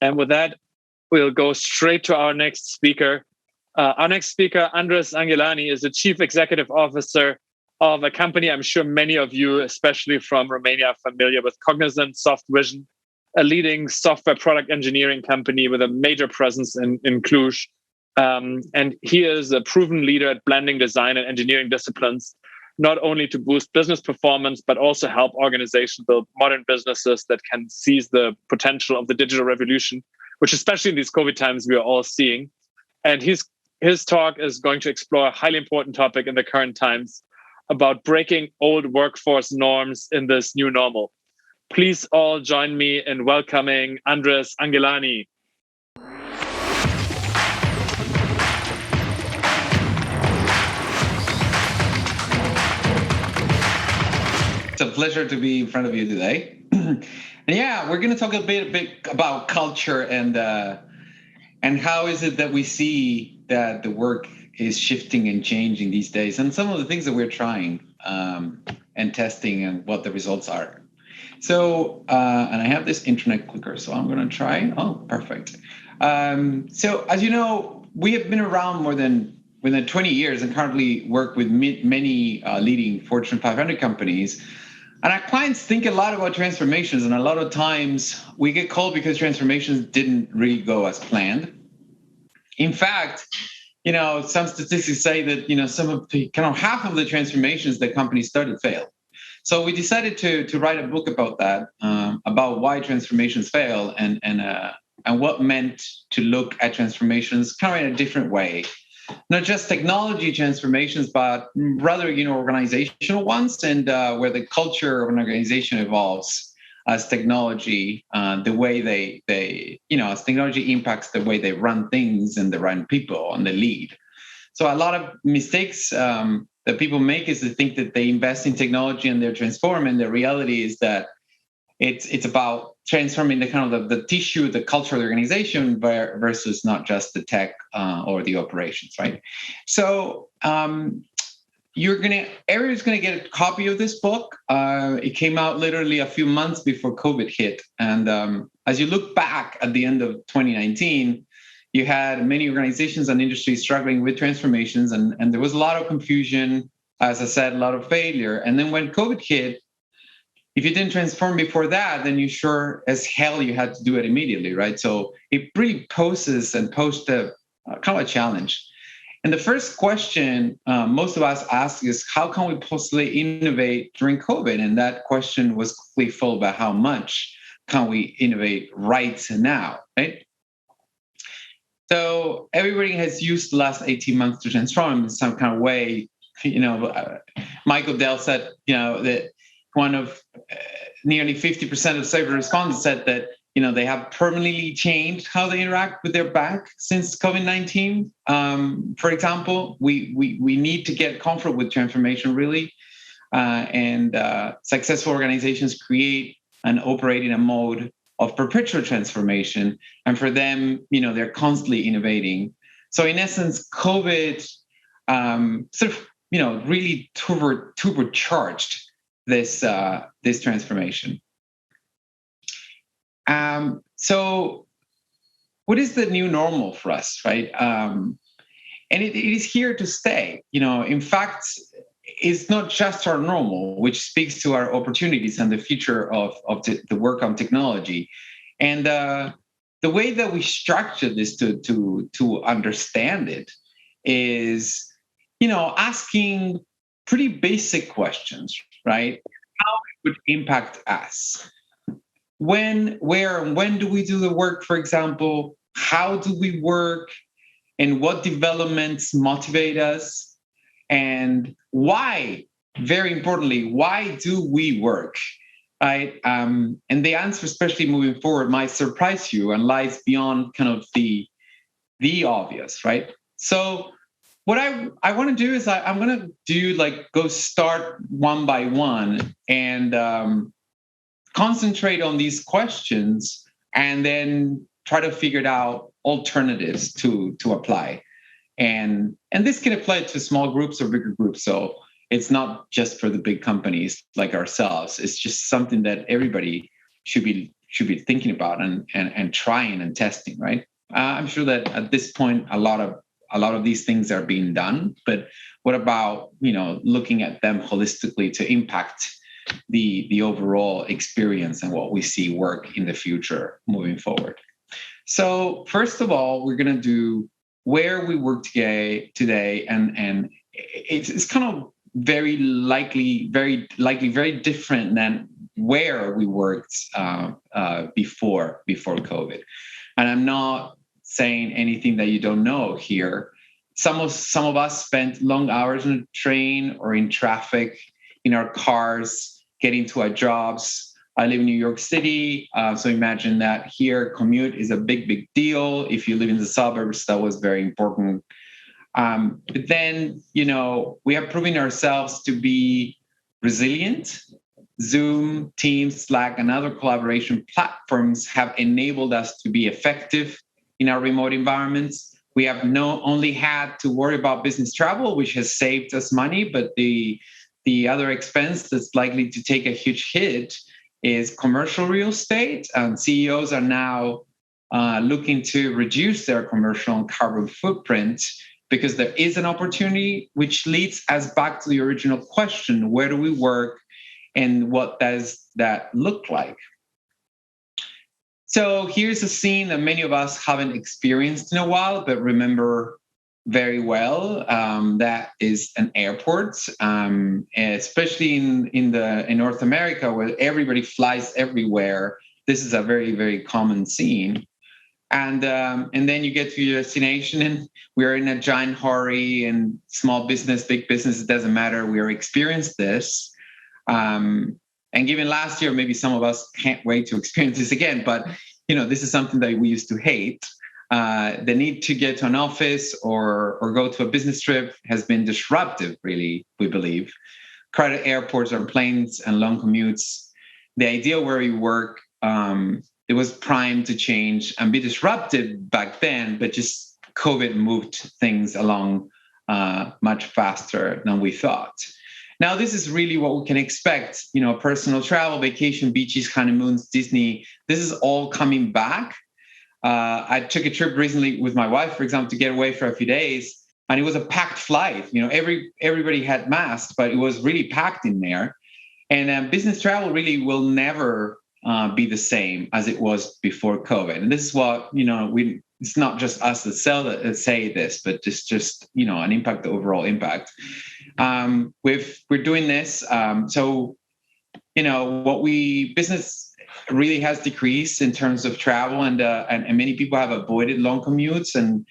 And with that, we'll go straight to our next speaker. Our next speaker, Andres Angelani, is the Chief Executive Officer of a company I'm sure many of you, especially from Romania, are familiar with, Cognizant, Softvision, a leading software product engineering company with a major presence in Cluj. And he is a proven leader at blending design and engineering disciplines, not only to boost business performance, but also help organizations build modern businesses that can seize the potential of the digital revolution, which especially in these COVID times we are all seeing. And his talk is going to explore a highly important topic in the current times about breaking old workforce norms in this new normal. Please all join me in welcoming Andres Angelani. It's a pleasure to be in front of you today. And yeah, we're going to talk a bit about culture and how is it that we see that the work is shifting and changing these days, and some of the things that we're trying and testing and what the results are. So, and I have this internet clicker, so I'm going to try. Oh, perfect. So as you know, we have been around more than 20 years and currently work with many leading Fortune 500 companies. And our clients think a lot about transformations, and a lot of times we get called because transformations didn't really go as planned. In fact, some statistics say that, some of the kind of half of the transformations that companies started failed. So we decided to write a book about that, about why transformations fail and what meant to look at transformations kind of in a different way. Not just technology transformations, but rather, organizational ones, and where the culture of an organization evolves as technology, the way they as technology impacts the way they run things and they run people and they lead. So a lot of mistakes that people make is to think that they invest in technology and they're transformed, and the reality is that it's about transforming the kind of the tissue, the culture of the organization versus not just the tech or the operations, right? So everyone's gonna get a copy of this book. It came out literally a few months before COVID hit, and as you look back at the end of 2019, you had many organizations and industries struggling with transformations, and there was a lot of confusion, as I said, a lot of failure. And then when COVID hit, if you didn't transform before that, then you sure as hell you had to do it immediately, right? So it really posed a kind of a challenge. And the first question most of us ask is, how can we possibly innovate during COVID? And that question was quickly followed by how much can we innovate right now, right? So everybody has used the last 18 months to transform in some kind of way. Michael Dell said, that one of nearly 50% of survey respondents said that, they have permanently changed how they interact with their bank since COVID-19. For example, we need to get comfort with transformation, really. And successful organizations create and operate in a mode of perpetual transformation. And for them, they're constantly innovating. So in essence, COVID really turbocharged this transformation. So what is the new normal for us, right? And it is here to stay. In fact, it's not just our normal, which speaks to our opportunities and the future of the work on technology. And the way that we structure this to understand it is, asking pretty basic questions, right? How it would impact us. When, where, and when do we do the work, for example? How do we work? And what developments motivate us? And why, very importantly, why do we work, right? And the answer, especially moving forward, might surprise you and lies beyond kind of the obvious, right? So what I want to do is I'm going to go start one by one and concentrate on these questions and then try to figure out alternatives to apply. And this can apply to small groups or bigger groups. So it's not just for the big companies like ourselves. It's just something that everybody should be should be thinking about and trying and testing, right? I'm sure that at this point, a lot of these things are being done, but what about, looking at them holistically to impact the overall experience and what we see work in the future moving forward? So first of all, we're going to do where we work today, and it's kind of very likely very different than where we worked before COVID. And I'm not saying anything that you don't know here. Some of us spent long hours on a train or in traffic, in our cars, getting to our jobs. I live in New York City, so imagine that here commute is a big deal. If you live in the suburbs, that was very important. But then, we have proven ourselves to be resilient. Zoom, Teams, Slack, and other collaboration platforms have enabled us to be effective in our remote environments. We have not only had to worry about business travel, which has saved us money, but the other expense that's likely to take a huge hit is commercial real estate. CEOs are now looking to reduce their commercial and carbon footprint because there is an opportunity, which leads us back to the original question: where do we work and what does that look like? So here's a scene that many of us haven't experienced in a while, but remember very well. That is an airport, especially in North America, where everybody flies everywhere. This is a very, very common scene. And then you get to your destination, and we're in a giant hurry. And small business, big business, it doesn't matter. We are experienced this. And given last year, maybe some of us can't wait to experience this again. But this is something that we used to hate. The need to get to an office or go to a business trip has been disruptive, really, we believe. Crowded airports or planes and long commutes. The idea where you work, it was primed to change and be disruptive back then, but just COVID moved things along much faster than we thought. Now, this is really what we can expect. Personal travel, vacation, beaches, honeymoons, Disney, this is all coming back. I took a trip recently with my wife, for example, to get away for a few days, and it was a packed flight. Everybody had masks, but it was really packed in there. And business travel really will never be the same as it was before COVID. And this is what it's not just us that say this, but just an impact, the overall impact. We're doing this, so business really has decreased in terms of travel, and many people have avoided long commutes. And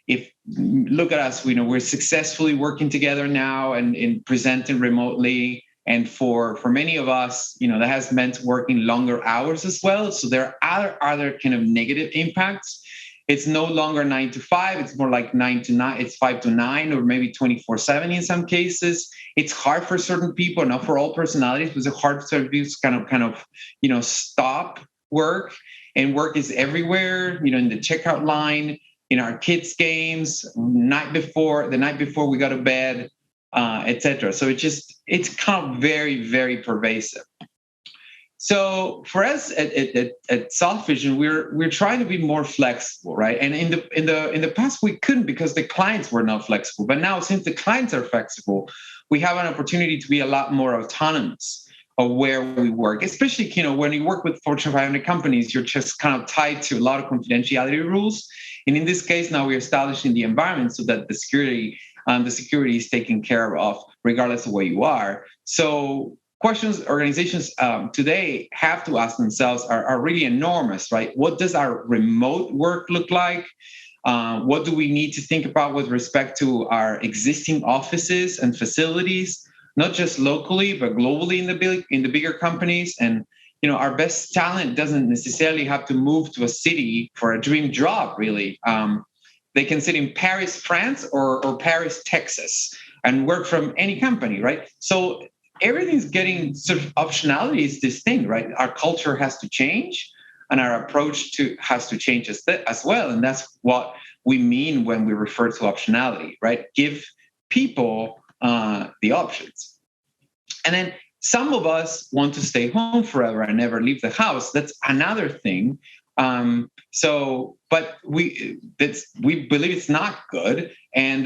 if look at us, we're successfully working together now and in presenting remotely. And for many of us, that has meant working longer hours as well. So there are other kind of negative impacts. It's no longer 9 to 5. It's more like 9 to 9. It's 5 to 9, or maybe 24/7 in some cases. It's hard for certain people, not for all personalities, but it's hard for certain people to kind of stop work. And work is everywhere, in the checkout line, in our kids' games, the night before we go to bed, etc. So it's kind of very, very pervasive. So for us at Softvision, we're trying to be more flexible, right? And in the past we couldn't because the clients were not flexible. But now, since the clients are flexible, we have an opportunity to be a lot more autonomous of where we work. Especially, when you work with Fortune 500 companies, you're just kind of tied to a lot of confidentiality rules. And in this case, now we're establishing the environment so that the security is taken care of regardless of where you are. So questions organizations today have to ask themselves are really enormous, right? What does our remote work look like? What do we need to think about with respect to our existing offices and facilities, not just locally, but globally in the bigger companies? And our best talent doesn't necessarily have to move to a city for a dream job, really. They can sit in Paris, France, or Paris, Texas, and work from any company, right? So everything's getting sort of optionality is this thing, right? Our culture has to change, and our approach has to change as well. And that's what we mean when we refer to optionality, right? Give people the options. And then Some of us want to stay home forever and never leave the house. That's another thing. But we believe it's not good, and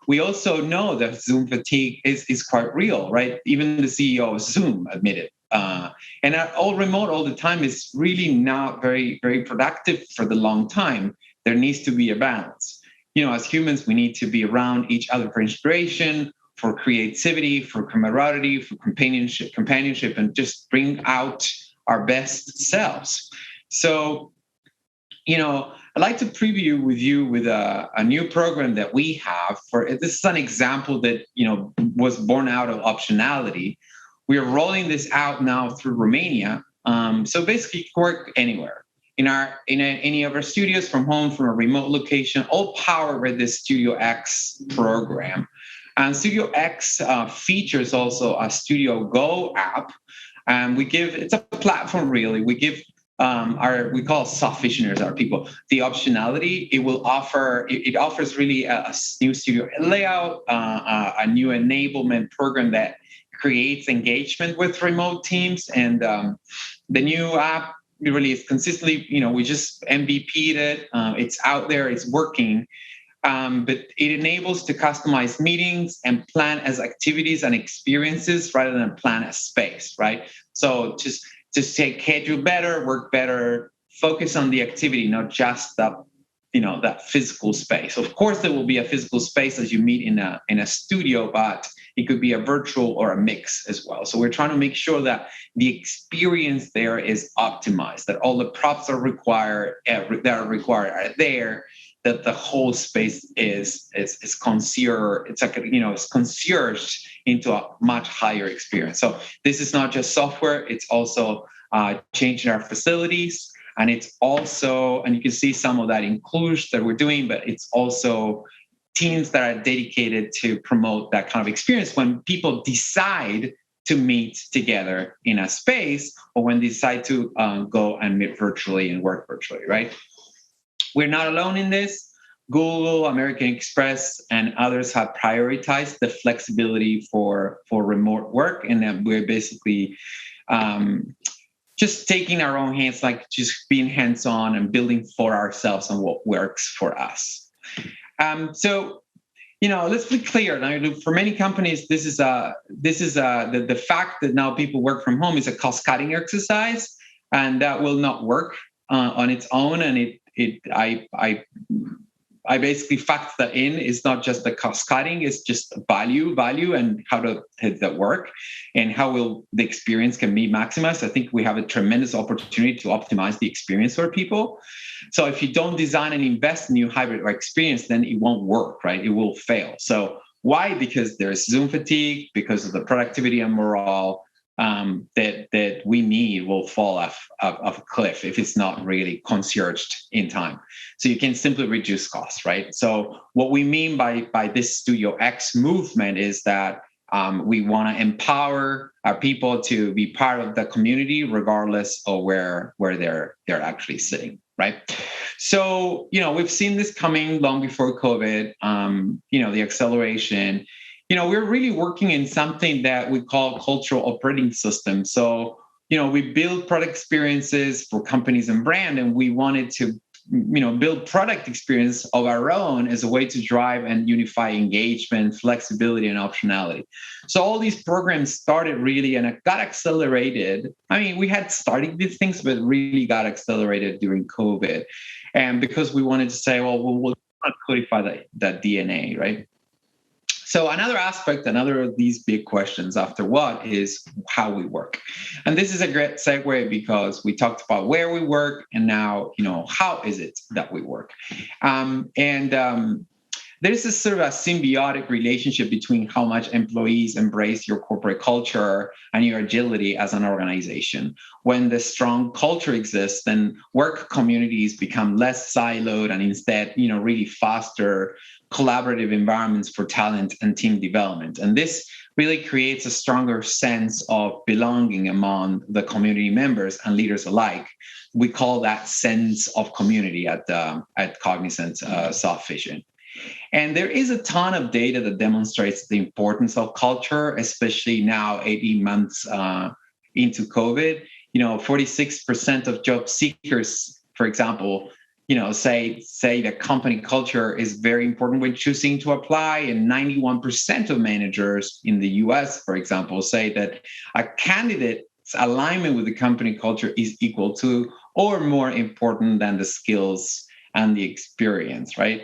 we also know that Zoom fatigue is quite real, right? Even the CEO of Zoom admitted. And all remote all the time is really not very, very productive for the long time. There needs to be a balance. As humans, we need to be around each other for inspiration, for creativity, for camaraderie, for companionship, and just bring out our best selves. So, I'd like to preview with you with a new program that we have. This is an example that was born out of optionality. We are rolling this out now through Romania. So basically, you can work anywhere in any of our studios, from home, from a remote location, all powered by this Studio X program. And Studio X features also a Studio Go app, and it's a platform really. We give we call Softvisioners, our people, the optionality. It offers really a new studio layout, a new enablement program that creates engagement with remote teams, and the new app really is consistently, we just MVP'd it. It's out there, it's working. But it enables to customize meetings and plan as activities and experiences rather than plan as space, right? So just schedule better, work better, focus on the activity, not just that physical space. Of course, there will be a physical space as you meet in a studio, but it could be a virtual or a mix as well. So we're trying to make sure that the experience there is optimized, that all the props are required are there, that the whole space is concierge. It's like it's concierged into a much higher experience. So this is not just software; it's also changing our facilities, and it's also, and you can see some of that in Cluj that we're doing, but it's also teams that are dedicated to promote that kind of experience when people decide to meet together in a space, or when they decide to go and meet virtually and work virtually, right? We're not alone in this. Google, American Express, and others have prioritized the flexibility for remote work, and we're basically just taking our own hands, like just being hands-on and building for ourselves on what works for us. So, let's be clear. Now, for many companies, this is the fact that now people work from home is a cost-cutting exercise, and that will not work on its own. And I basically factor that in. It's not just the cost cutting, it's just value, and how to hit that work, and how will the experience can be maximized. I think we have a tremendous opportunity to optimize the experience for people. So if you don't design and invest in new hybrid experience, then it won't work, right? It will fail. So why? Because there's Zoom fatigue, because of the productivity and morale that we need will fall off a cliff if it's not really concierged in time. So you can simply reduce costs, right? So what we mean by this Studio X movement is that we want to empower our people to be part of the community regardless of where they're actually sitting, right? So we've seen this coming long before COVID. The acceleration. We're really working in something that we call cultural operating system. So, we build product experiences for companies and brand, and we wanted to, build product experience of our own as a way to drive and unify engagement, flexibility, and optionality. So all these programs started really, and it got accelerated. I mean, we had started these things, but really got accelerated during COVID. And because we wanted to say, well, we'll codify that DNA, right? So another of these big questions after what is how we work. And this is a great segue because we talked about where we work, and now, how is it that we work? There's this sort of a symbiotic relationship between how much employees embrace your corporate culture and your agility as an organization. When the strong culture exists, then work communities become less siloed and instead, really faster, collaborative environments for talent and team development. And this really creates a stronger sense of belonging among the community members and leaders alike. We call that sense of community at Cognizant Softvision. And there is a ton of data that demonstrates the importance of culture, especially now, 18 months into COVID. 46% of job seekers, for example, say that company culture is very important when choosing to apply, and 91% of managers in the US, for example, say that a candidate's alignment with the company culture is equal to or more important than the skills and the experience, right?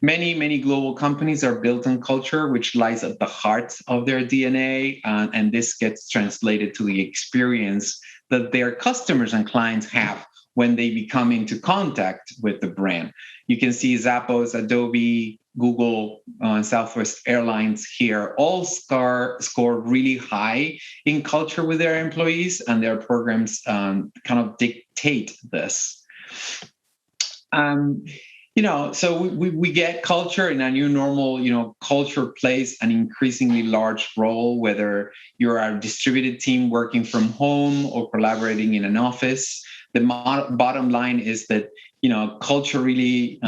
Many global companies are built on culture, which lies at the heart of their DNA, and this gets translated to the experience that their customers and clients have when they become into contact with the brand. You can see Zappos, Adobe, Google, Southwest Airlines here all score really high in culture with their employees, and their programs kind of dictate this. So we get culture in a new normal. Culture plays an increasingly large role, whether you're a distributed team working from home or collaborating in an office. The bottom line is that, culture really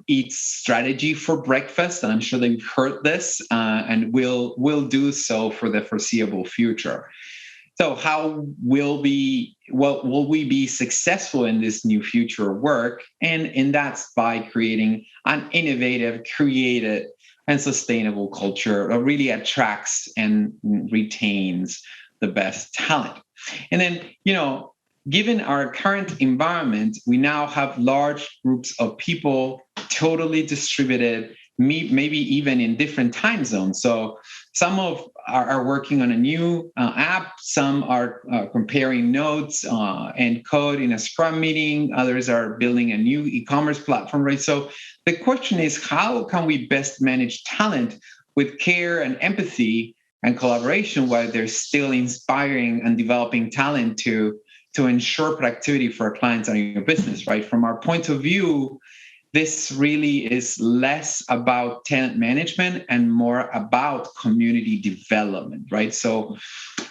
eats strategy for breakfast. And I'm sure that you've heard this and will do so for the foreseeable future. So how will we be successful in this new future work? And that's by creating an innovative, creative, and sustainable culture that really attracts and retains the best talent. And then, given our current environment, we now have large groups of people totally distributed, maybe even in different time zones. So some are working on a new app, some are comparing notes and code in a Scrum meeting, others are building a new e-commerce platform, right? So the question is, how can we best manage talent with care and empathy and collaboration while they're still inspiring and developing talent to ensure productivity for our clients and your business, right? From our point of view, this really is less about talent management and more about community development, right? So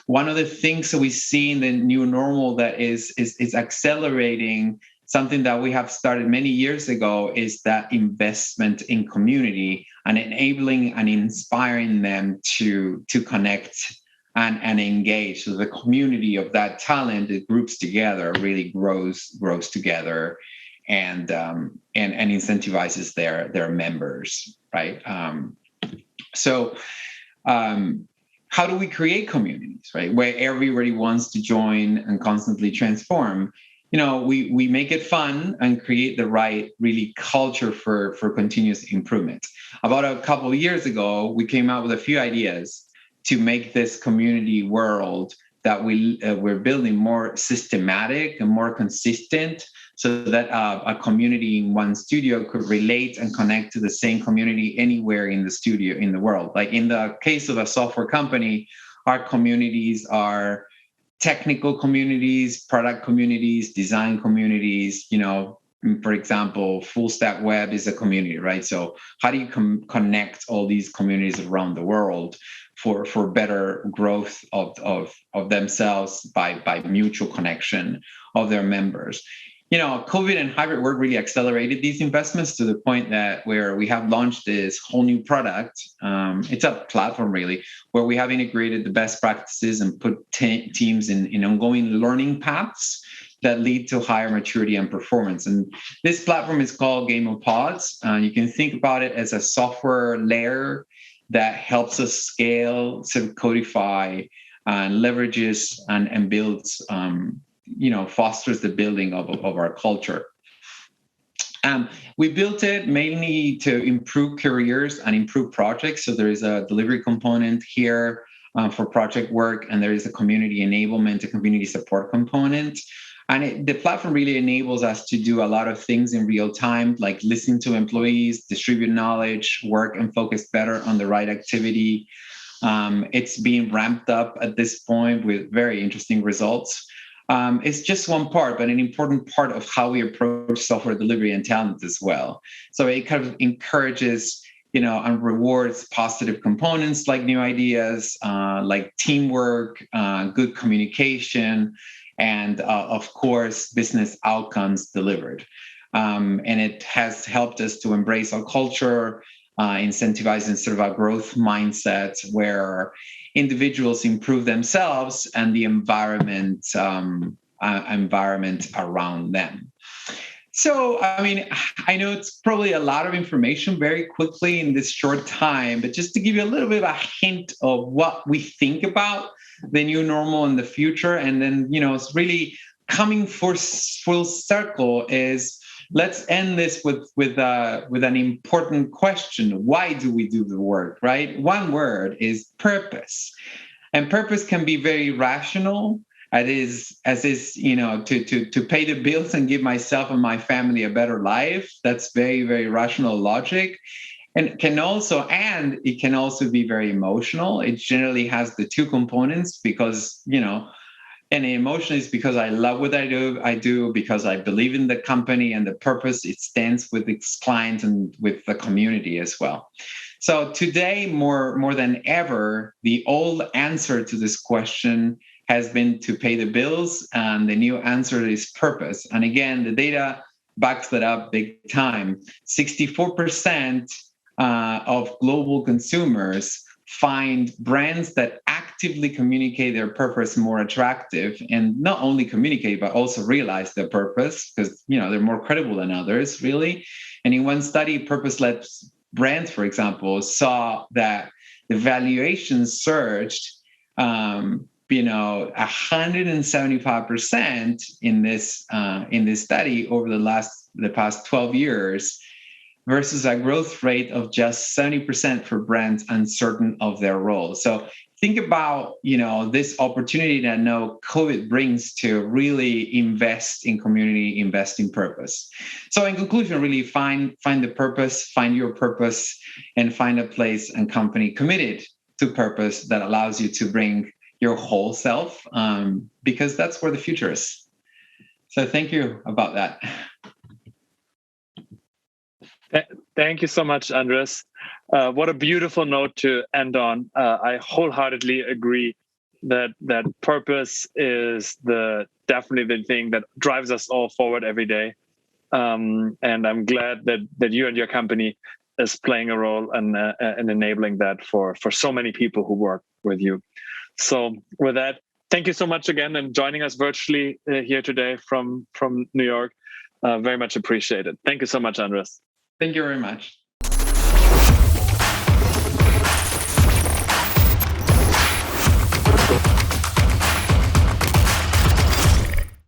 one of the things that we see in the new normal that is accelerating something that we have started many years ago is that investment in community and enabling and inspiring them to connect and engage. So the community of that talent, it groups together, really grows together, and incentivizes their members, right? How do we create communities, right, where everybody wants to join and constantly transform? We make it fun and create the right really culture for continuous improvement. About a couple of years ago, we came out with a few ideas to make this community world that we're building more systematic and more consistent, so that a community in one studio could relate and connect to the same community anywhere in the studio in the world. Like in the case of a software company, our communities are technical communities, product communities, design communities. For example, full stack web is a community, right? So how do you connect all these communities around the world for better growth of themselves by mutual connection of their members? COVID and hybrid work really accelerated these investments to the point that where we have launched this whole new product. It's a platform really where we have integrated the best practices and put teams in ongoing learning paths that lead to higher maturity and performance. And this platform is called Game of Pods. You can think about it as a software layer that helps us scale, sort of codify, and leverages and builds, fosters the building of our culture. We built it mainly to improve careers and improve projects. So there is a delivery component here for project work, and there is a community enablement, a community support component. And the platform really enables us to do a lot of things in real time, like listen to employees, distribute knowledge, work and focus better on the right activity. It's being ramped up at this point with very interesting results. It's just one part, but an important part of how we approach software delivery and talent as well. So it kind of encourages, and rewards positive components like new ideas, like teamwork, good communication, and of course, business outcomes delivered. and it has helped us to embrace our culture, incentivizing sort of a growth mindset where individuals improve themselves and the environment around them. So, I mean, I know it's probably a lot of information very quickly in this short time, but just to give you a little bit of a hint of what we think about the new normal in the future, and then, it's really coming full circle is, let's end this with an important question. Why do we do the work, right? One word is purpose. And purpose can be very rational, to pay the bills and give myself and my family a better life. That's very, very rational logic. And it can also be very emotional. It generally has the two components because, and emotion is because I love what I do because I believe in the company and the purpose it stands with its clients and with the community as well. So today, more than ever, the old answer to this question has been to pay the bills, and the new answer is purpose. And again, the data backs that up big time. 64% of global consumers find brands that actively communicate their purpose more attractive, and not only communicate, but also realize their purpose, because they're more credible than others, really. And in one study, purpose-led brands, for example, saw that the valuation surged 175% in this study over the past 12 years, versus a growth rate of just 70% for brands uncertain of their role. So think about this opportunity that now COVID brings to really invest in community, invest in purpose. So in conclusion, really find the purpose, find your purpose, and find a place and company committed to purpose that allows you to bring your whole self, because that's where the future is. So thank you about that. Thank you so much, Andres. What a beautiful note to end on. I wholeheartedly agree that purpose is definitely the thing that drives us all forward every day. And I'm glad that you and your company is playing a role in enabling that for so many people who work with you. So with that, thank you so much again and joining us virtually here today from New York. Very much appreciated. Thank you so much, Andres. Thank you very much.